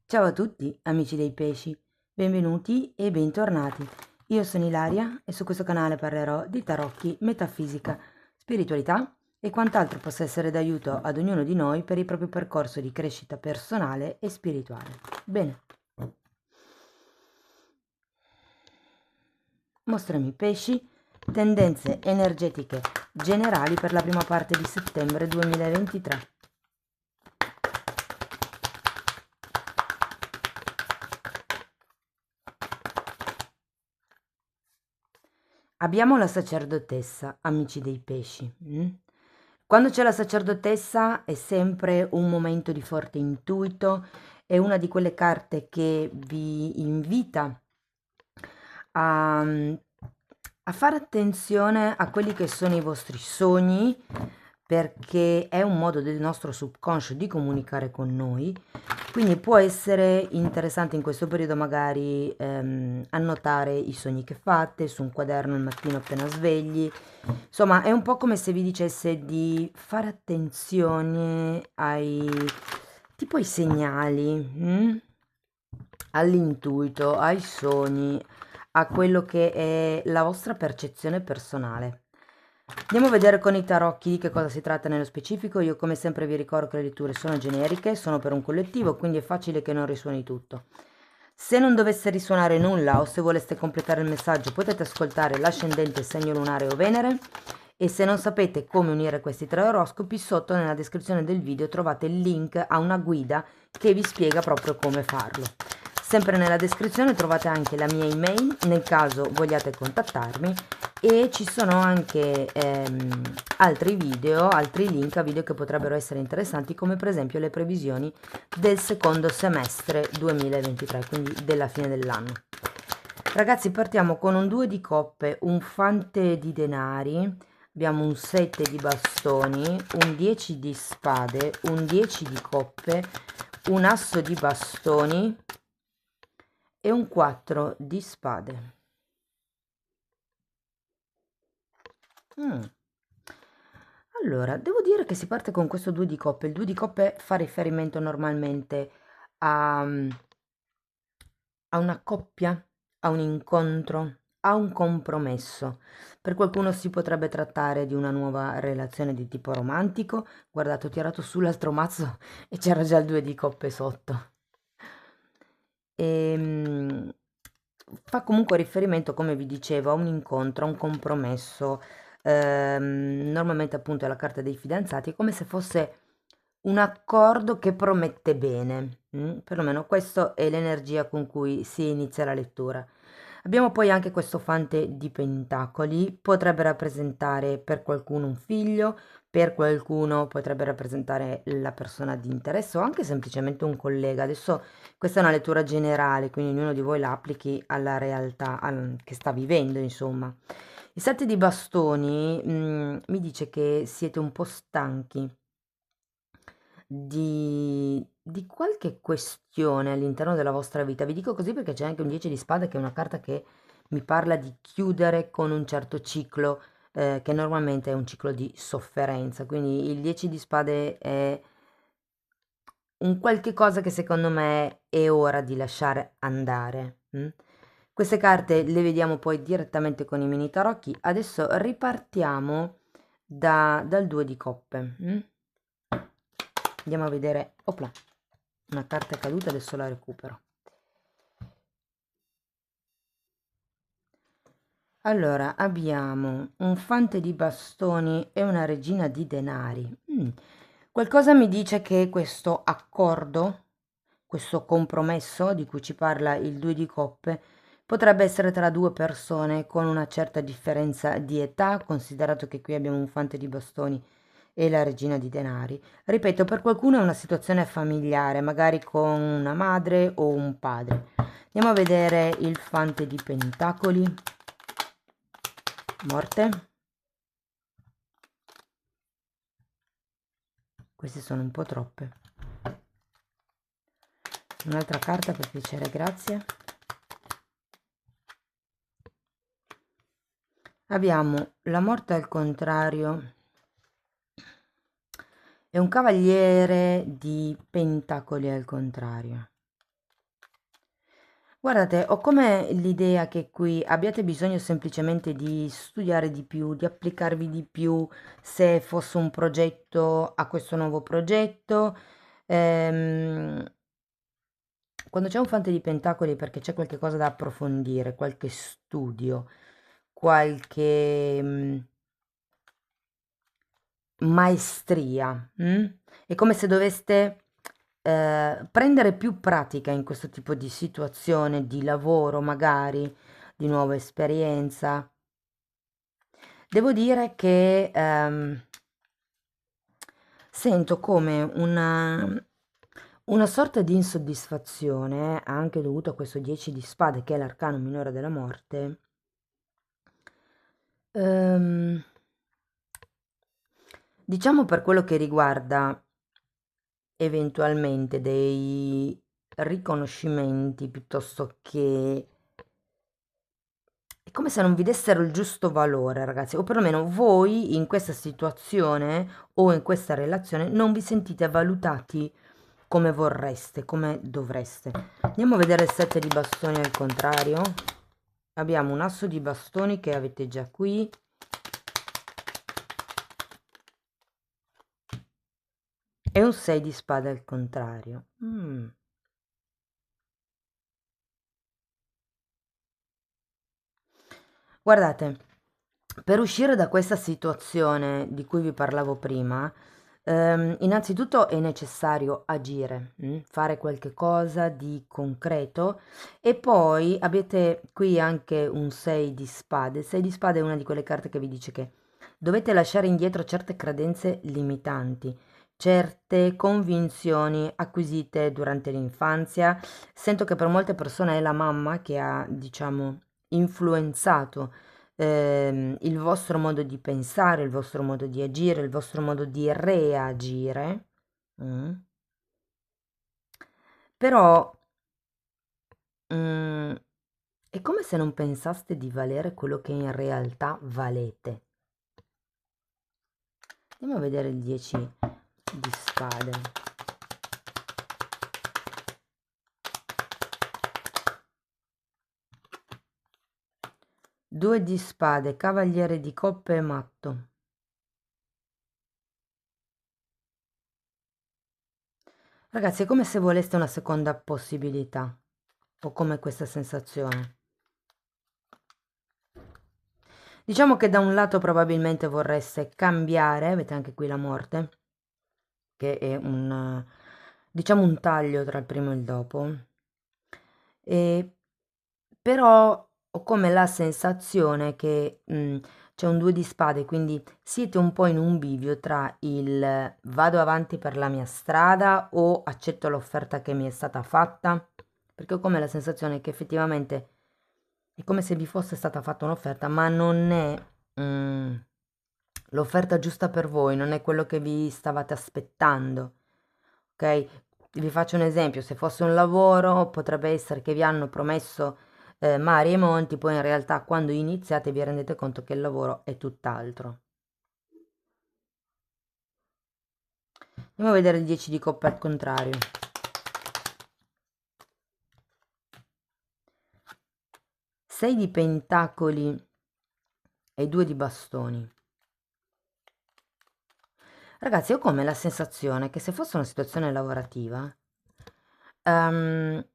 Ciao a tutti, amici dei pesci, benvenuti e bentornati. Io sono Ilaria e su questo canale parlerò di tarocchi, metafisica, spiritualità e quant'altro possa essere d'aiuto ad ognuno di noi per il proprio percorso di crescita personale e spirituale. Bene, mostrami pesci, tendenze energetiche generali per la prima parte di settembre 2023. Abbiamo la sacerdotessa, amici dei pesci. Quando c'è la sacerdotessa è sempre un momento di forte intuito, è una di quelle carte che vi invita a, a fare attenzione a quelli che sono i vostri sogni, perché è un modo del nostro subconscio di comunicare con noi. Quindi può essere interessante in questo periodo magari annotare i sogni che fate su un quaderno il mattino appena svegli. Insomma, è un po' come se vi dicesse di fare attenzione ai tipo ai segnali, all'intuito, ai sogni, a quello che è la vostra percezione personale. Andiamo a vedere con i tarocchi di che cosa si tratta nello specifico. Io come sempre vi ricordo che le letture sono generiche, sono per un collettivo, quindi è facile che non risuoni tutto. Se non dovesse risuonare nulla o se voleste completare il messaggio potete ascoltare l'ascendente, il segno lunare o Venere, e se non sapete come unire questi tre oroscopi, sotto nella descrizione del video trovate il link a una guida che vi spiega proprio come farlo. Sempre nella descrizione trovate anche la mia email nel caso vogliate contattarmi, e ci sono anche altri video, altri link a video che potrebbero essere interessanti, come per esempio le previsioni del secondo semestre 2023, quindi della fine dell'anno. Ragazzi, partiamo con un 2 di coppe, un fante di denari, abbiamo un 7 di bastoni, un 10 di spade, un 10 di coppe, un asso di bastoni e un 4 di spade. Mm. Allora, devo dire che si parte con questo 2 di coppe. Il 2 di coppe fa riferimento normalmente a, a una coppia, a un incontro, a un compromesso. Per qualcuno si potrebbe trattare di una nuova relazione di tipo romantico. Guardate, ho tirato su l'altro mazzo e c'era già il 2 di coppe sotto. Ehm, Fa comunque riferimento, come vi dicevo, a un incontro, a un compromesso. Normalmente appunto è la carta dei fidanzati, è come se fosse un accordo che promette bene. Perlomeno questa è l'energia con cui si inizia la lettura. Abbiamo poi anche questo fante di pentacoli, potrebbe rappresentare per qualcuno un figlio, per qualcuno potrebbe rappresentare la persona di interesse o anche semplicemente un collega. Adesso questa è una lettura generale, quindi ognuno di voi la applichi alla realtà che sta vivendo, insomma. Il 7 di bastoni, mi dice che siete un po' stanchi di qualche questione all'interno della vostra vita. Vi dico così perché c'è anche un 10 di spade, che è una carta che mi parla di chiudere con un certo ciclo, che normalmente è un ciclo di sofferenza. Quindi il 10 di spade è un qualche cosa che secondo me è ora di lasciare andare. Queste carte le vediamo poi direttamente con i mini tarocchi. Adesso ripartiamo dal 2 di coppe. Andiamo a vedere. Opla, una carta è caduta, adesso la recupero. Allora, abbiamo un fante di bastoni e una regina di denari. Qualcosa mi dice che questo accordo, questo compromesso di cui ci parla il 2 di coppe, potrebbe essere tra due persone con una certa differenza di età, considerato che qui abbiamo un fante di bastoni e la regina di denari. Ripeto, per qualcuno è una situazione familiare, magari con una madre o un padre. Andiamo a vedere il fante di pentacoli. Morte. Queste sono un po' troppe. Un'altra carta per piacere, grazie. Abbiamo la morte al contrario. È un cavaliere di pentacoli al contrario. Guardate, ho come l'idea che qui abbiate bisogno semplicemente di studiare di più, di applicarvi di più se fosse un progetto a questo nuovo progetto. Ehm, Quando c'è un fante di pentacoli è perché c'è qualche cosa da approfondire, qualche studio, qualche maestria. È come se doveste prendere più pratica in questo tipo di situazione, di lavoro magari, di nuova esperienza. Devo dire che sento come una sorta di insoddisfazione, anche dovuto a questo 10 di spade, che è l'arcano minore della morte. Ehm, diciamo per quello che riguarda eventualmente dei riconoscimenti piuttosto che è come se non vi dessero il giusto valore, ragazzi, o perlomeno voi in questa situazione o in questa relazione non vi sentite valutati come vorreste, come dovreste. Andiamo a vedere il 7 di bastoni al contrario. Abbiamo un asso di bastoni che avete già qui. E un 6 di spade al contrario. Guardate, per uscire da questa situazione di cui vi parlavo prima, innanzitutto è necessario agire, fare qualche cosa di concreto e poi avete qui anche un 6 di spade. Il 6 di spade è una di quelle carte che vi dice che dovete lasciare indietro certe credenze limitanti, certe convinzioni acquisite durante l'infanzia. Sento che per molte persone è la mamma che ha, diciamo, influenzato il vostro modo di pensare, il vostro modo di agire, il vostro modo di reagire. mm. Però mm, è come se non pensaste di valere quello che in realtà valete. Andiamo a vedere il 10 di spade. Due di spade, cavaliere di coppe e matto. Ragazzi, è come se voleste una seconda possibilità. Ho come questa sensazione. Diciamo che da un lato probabilmente vorreste cambiare, avete anche qui la morte, che è un, diciamo un taglio tra il primo e il dopo, e però ho come la sensazione che c'è un 2 di spade, quindi siete un po' in un bivio tra il vado avanti per la mia strada o accetto l'offerta che mi è stata fatta, perché ho come la sensazione che effettivamente è come se vi fosse stata fatta un'offerta, ma non è l'offerta giusta per voi, non è quello che vi stavate aspettando, ok? Vi faccio un esempio, se fosse un lavoro potrebbe essere che vi hanno promesso mari e monti, poi in realtà quando iniziate vi rendete conto che il lavoro è tutt'altro. Andiamo a vedere il 10 di coppe al contrario. 6 di pentacoli e 2 di bastoni. Ragazzi, ho come la sensazione che se fosse una situazione lavorativa, ehm,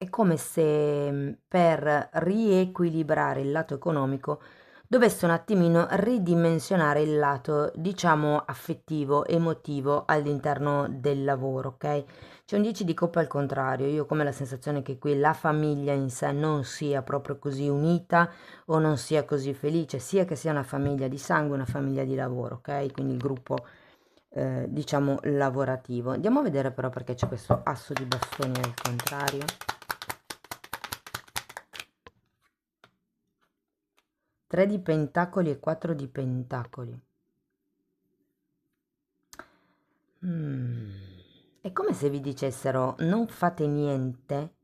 è come se per riequilibrare il lato economico dovesse un attimino ridimensionare il lato, diciamo, affettivo, emotivo all'interno del lavoro, ok? C'è un 10 di coppe al contrario, io ho come la sensazione che qui la famiglia in sé non sia proprio così unita o non sia così felice, sia che sia una famiglia di sangue, una famiglia di lavoro, ok? Quindi il gruppo, diciamo, lavorativo. Andiamo a vedere però perché c'è questo asso di bastoni al contrario. 3 di pentacoli e 4 di pentacoli. È come se vi dicessero non fate niente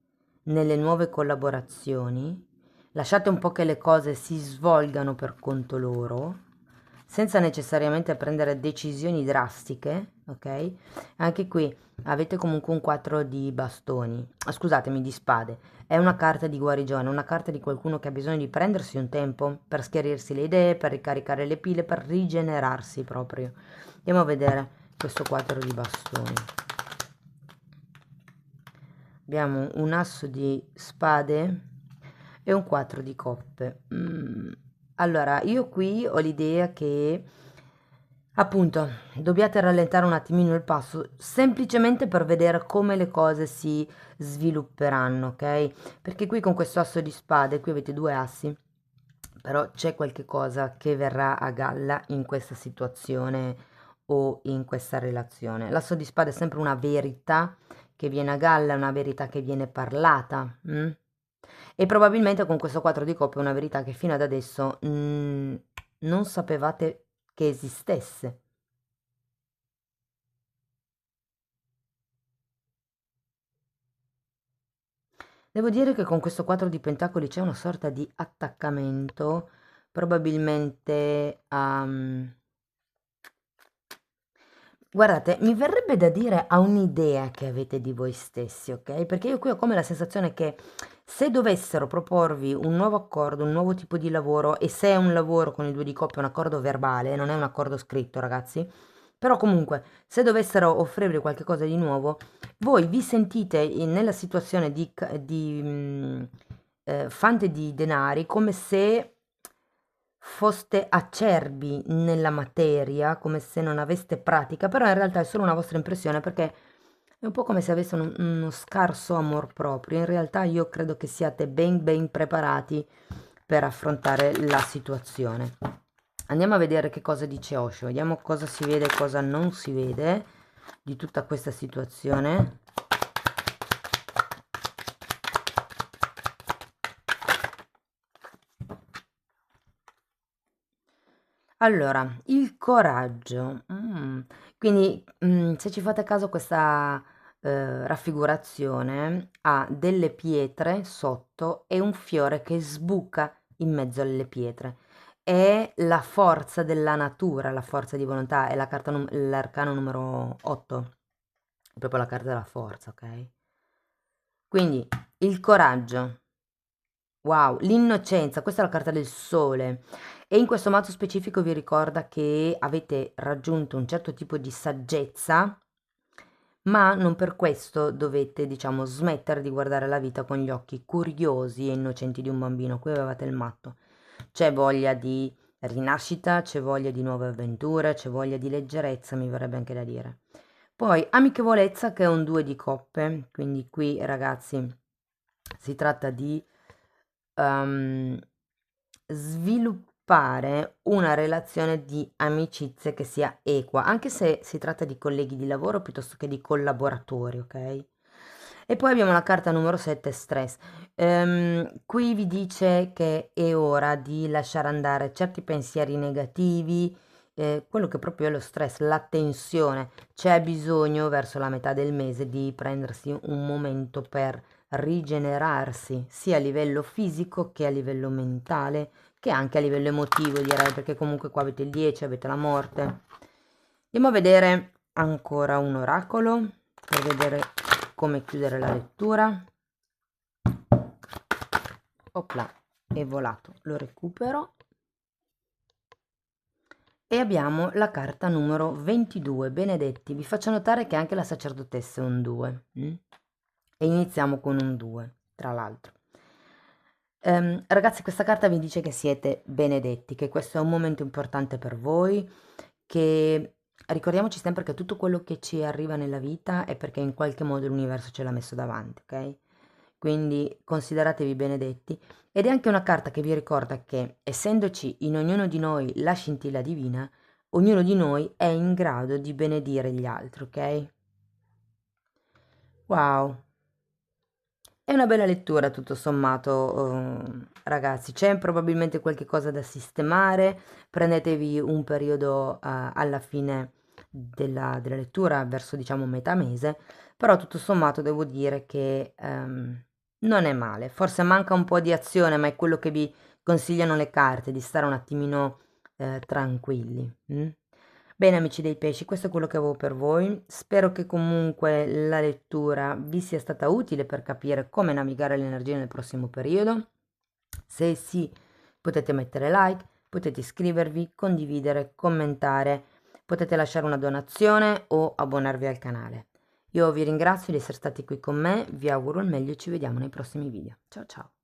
nelle nuove collaborazioni, lasciate un po' che le cose si svolgano per conto loro, senza necessariamente prendere decisioni drastiche, ok? Anche qui avete comunque un 4 di bastoni, scusatemi, di spade. È una carta di guarigione, una carta di qualcuno che ha bisogno di prendersi un tempo per schiarirsi le idee, per ricaricare le pile, per rigenerarsi proprio. Andiamo a vedere questo 4 di bastoni. Abbiamo un asso di spade e un 4 di coppe. Allora, io qui ho l'idea che appunto dobbiate rallentare un attimino il passo, semplicemente per vedere come le cose si svilupperanno, ok? Perché qui con questo asso di spade, qui avete due assi, però c'è qualche cosa che verrà a galla in questa situazione o in questa relazione. L'asso di spade è sempre una verità che viene a galla, una verità che viene parlata. E probabilmente con questo 4 di coppe è una verità che fino ad adesso non sapevate che esistesse. Devo dire che con questo 4 di pentacoli c'è una sorta di attaccamento, probabilmente guardate, mi verrebbe da dire a un'idea che avete di voi stessi, ok? Perché io qui ho come la sensazione che se dovessero proporvi un nuovo accordo, un nuovo tipo di lavoro, e se è un lavoro con i due di coppia, un accordo verbale, non è un accordo scritto, ragazzi, però comunque, se dovessero offrirvi qualche cosa di nuovo, voi vi sentite nella situazione di fante di denari come se foste acerbi nella materia, come se non aveste pratica, però in realtà è solo una vostra impressione perché è un po' come se avesse uno scarso amor proprio. In realtà io credo che siate ben preparati per affrontare la situazione. Andiamo a vedere che cosa dice Osho, vediamo cosa si vede e cosa non si vede di tutta questa situazione. Allora, il coraggio. Quindi, se ci fate caso questa raffigurazione ha delle pietre sotto e un fiore che sbuca in mezzo alle pietre. È la forza della natura, la forza di volontà, è la carta l'arcano numero 8, è proprio la carta della forza, ok? Quindi il coraggio. Wow, l'innocenza, questa è la carta del sole e in questo mazzo specifico vi ricorda che avete raggiunto un certo tipo di saggezza, ma non per questo dovete, diciamo, smettere di guardare la vita con gli occhi curiosi e innocenti di un bambino. Qui avevate il matto. C'è voglia di rinascita, c'è voglia di nuove avventure, c'è voglia di leggerezza, mi verrebbe anche da dire. Poi amichevolezza che è un 2 di coppe, quindi qui ragazzi si tratta di sviluppare una relazione di amicizia che sia equa, anche se si tratta di colleghi di lavoro piuttosto che di collaboratori, ok? E poi abbiamo la carta numero 7, stress. Qui vi dice che è ora di lasciare andare certi pensieri negativi, quello che proprio è lo stress, la tensione. C'è bisogno verso la metà del mese di prendersi un momento per rigenerarsi, sia a livello fisico che a livello mentale, che anche a livello emotivo, direi, perché comunque qua avete il 10, avete la morte. Andiamo a vedere ancora un oracolo per vedere come chiudere la lettura. Opla, è volato, lo recupero. E abbiamo la carta numero 22, benedetti. Vi faccio notare che anche la sacerdotessa è un 2. E iniziamo con un 2, tra l'altro. Ragazzi, questa carta vi dice che siete benedetti, che questo è un momento importante per voi, che ricordiamoci sempre che tutto quello che ci arriva nella vita è perché in qualche modo l'universo ce l'ha messo davanti, ok? Quindi consideratevi benedetti. Ed è anche una carta che vi ricorda che, essendoci in ognuno di noi la scintilla divina, ognuno di noi è in grado di benedire gli altri, ok? Wow! È una bella lettura tutto sommato, ragazzi. C'è probabilmente qualche cosa da sistemare. Prendetevi un periodo alla fine della lettura, verso diciamo metà mese, però tutto sommato devo dire che non è male. Forse manca un po' di azione, ma è quello che vi consigliano le carte, di stare un attimino tranquilli. Bene amici dei pesci, questo è quello che avevo per voi. Spero che comunque la lettura vi sia stata utile per capire come navigare l'energia nel prossimo periodo. Se sì, potete mettere like, potete iscrivervi, condividere, commentare, potete lasciare una donazione o abbonarvi al canale. Io vi ringrazio di essere stati qui con me, vi auguro il meglio e ci vediamo nei prossimi video. Ciao ciao!